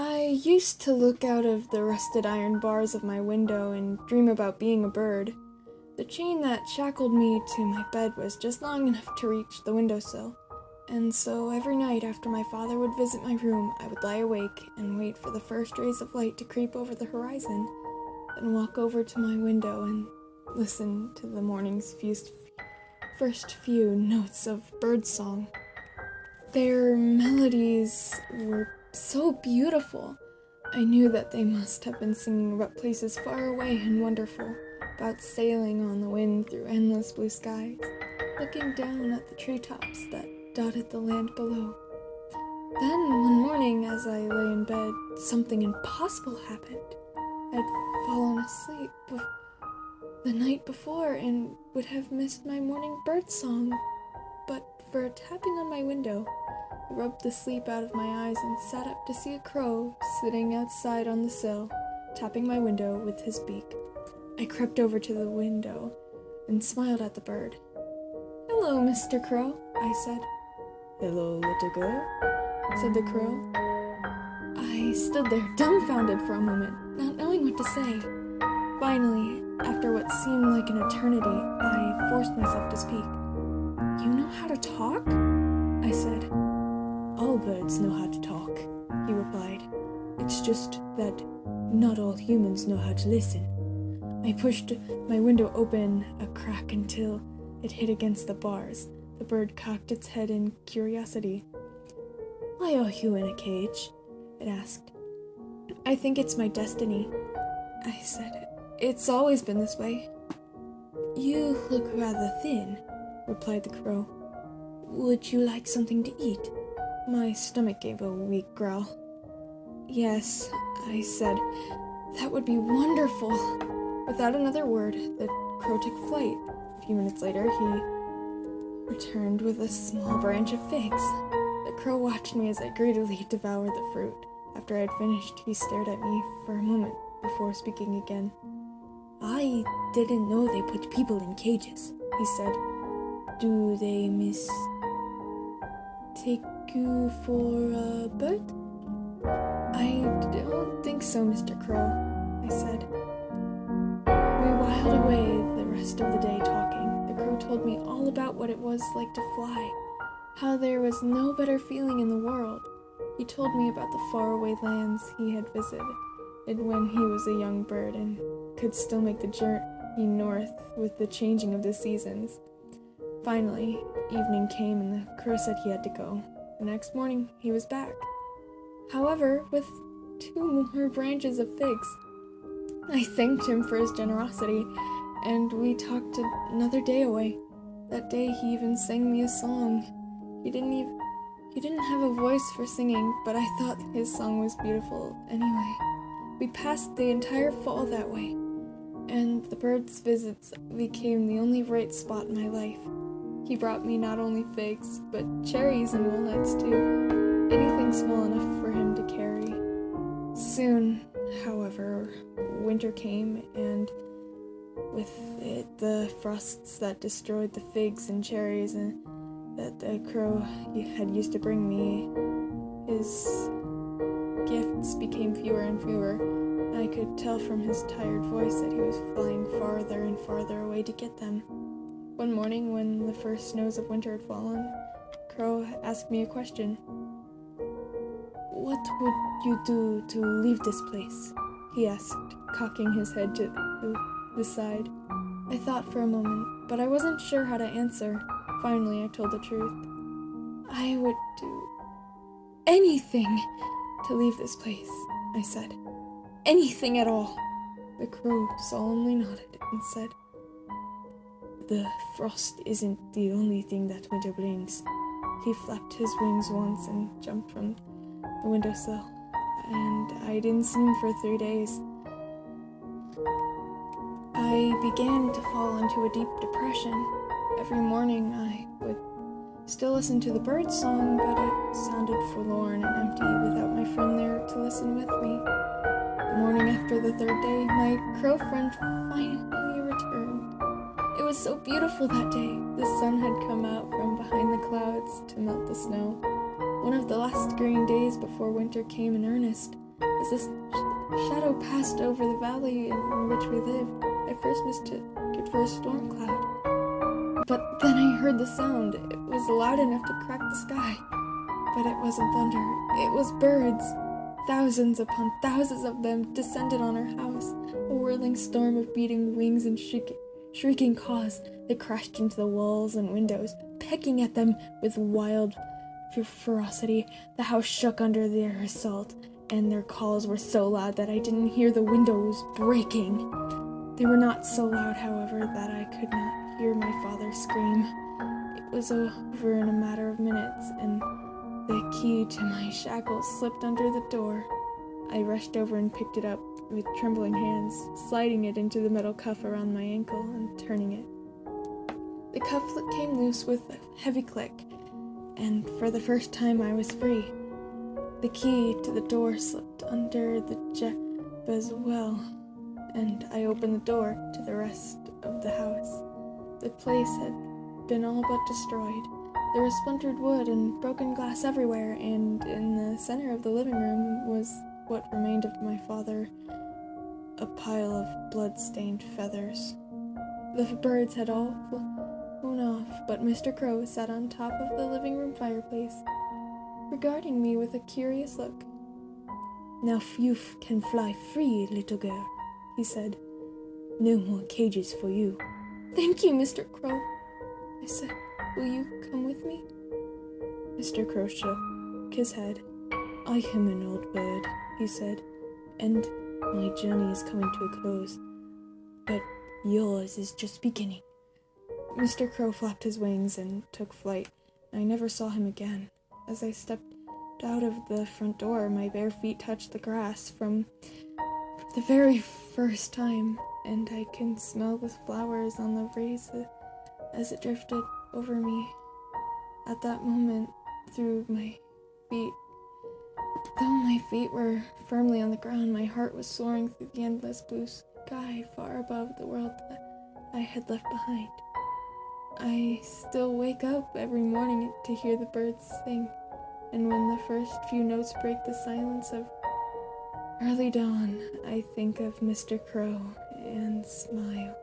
I used to look out of the rusted iron bars of my window and dream about being a bird. The chain that shackled me to my bed was just long enough to reach the windowsill, and so every night after my father would visit my room, I would lie awake and wait for the first rays of light to creep over the horizon, then walk over to my window and listen to the morning's first few notes of birdsong. Their melodies were so beautiful. I knew that they must have been singing about places far away and wonderful, about sailing on the wind through endless blue skies, looking down at the treetops that dotted the land below. Then, one morning, as I lay in bed, something impossible happened. I'd fallen asleep the night before and would have missed my morning birdsong, but for a tapping on my window, I rubbed the sleep out of my eyes and sat up to see a crow sitting outside on the sill, tapping my window with his beak. I crept over to the window and smiled at the bird. "Hello, Mr. Crow," I said. "Hello, little girl," said the crow. I stood there dumbfounded for a moment, not knowing what to say. Finally, after what seemed like an eternity, I forced myself to speak. "You know how to talk?" I said. "All birds know how to talk," he replied. "It's just that not all humans know how to listen." I pushed my window open a crack until it hit against the bars. The bird cocked its head in curiosity. "Why are you in a cage?" it asked. "I think it's my destiny," I said. "It's always been this way." "You look rather thin," replied the crow. "Would you like something to eat?" My stomach gave a weak growl. "Yes," I said. "That would be wonderful." Without another word, the crow took flight. A few minutes later, he returned with a small branch of figs. The crow watched me as I greedily devoured the fruit. After I had finished, he stared at me for a moment before speaking again. "I didn't know they put people in cages," he said. "Do they take you for a bird?" "I don't think so, Mr. Crow," I said. We whiled away the rest of the day talking. The crow told me all about what it was like to fly, how there was no better feeling in the world. He told me about the faraway lands he had visited when he was a young bird and could still make the journey north with the changing of the seasons. Finally, evening came and the crow said he had to go. The next morning, he was back. However, with 2 more branches of figs. I thanked him for his generosity, and we talked another day away. That day, he even sang me a song. He didn't have a voice for singing, but I thought his song was beautiful anyway. We passed the entire fall that way, and the bird's visits became the only bright spot in my life. He brought me not only figs, but cherries and walnuts too, anything small enough for him to carry. Soon, however, winter came, and with it the frosts that destroyed the figs and cherries and that the crow had used to bring me, his gifts became fewer and fewer. I could tell from his tired voice that he was flying farther and farther away to get them. One morning, when the first snows of winter had fallen, the crow asked me a question. "What would you do to leave this place?" he asked, cocking his head to the side. I thought for a moment, but I wasn't sure how to answer. Finally, I told the truth. "I would do anything to leave this place," I said. "Anything at all." The crow solemnly nodded and said, "The frost isn't the only thing that winter brings." He flapped his wings once and jumped from the windowsill, and I didn't see him for 3 days. I began to fall into a deep depression. Every morning I would still listen to the bird song, but it sounded forlorn and empty without my friend there to listen with me. The morning after the 3rd day, my crow friend finally returned. It was so beautiful that day. The sun had come out from behind the clouds to melt the snow. One of the last green days before winter came in earnest. As this shadow passed over the valley in which we lived, I first mistook it for a storm cloud. But then I heard the sound. It was loud enough to crack the sky. But it wasn't thunder. It was birds. Thousands upon thousands of them descended on our house, a whirling storm of beating wings and shrieking caws. They crashed into the walls and windows, pecking at them with wild ferocity. The house shook under their assault, and their calls were so loud that I didn't hear the windows breaking. They were not so loud, however, that I could not hear my father scream. It was over in a matter of minutes, and the key to my shackles slipped under the door. I rushed over and picked it up with trembling hands, sliding it into the metal cuff around my ankle and turning it. The cuff came loose with a heavy click, and for the first time I was free. The key to the door slipped under the jab as well, and I opened the door to the rest of the house. The place had been all but destroyed. There was splintered wood and broken glass everywhere, and in the center of the living room was what remained of my father, a pile of blood-stained feathers. The birds had all flown off, but Mr. Crow sat on top of the living room fireplace, regarding me with a curious look. "Now you can fly free, little girl," he said. "No more cages for you." "Thank you, Mr. Crow," I said. "Will you come with me?" Mr. Crow shook his head. "I am an old bird," he said, "and my journey is coming to a close. But yours is just beginning." Mr. Crow flapped his wings and took flight. I never saw him again. As I stepped out of the front door, my bare feet touched the grass for the very first time, and I can smell the flowers on the breeze as it drifted over me. At that moment, though my feet were firmly on the ground, my heart was soaring through the endless blue sky far above the world that I had left behind. I still wake up every morning to hear the birds sing, and when the first few notes break the silence of early dawn, I think of Mr. Crow and smile.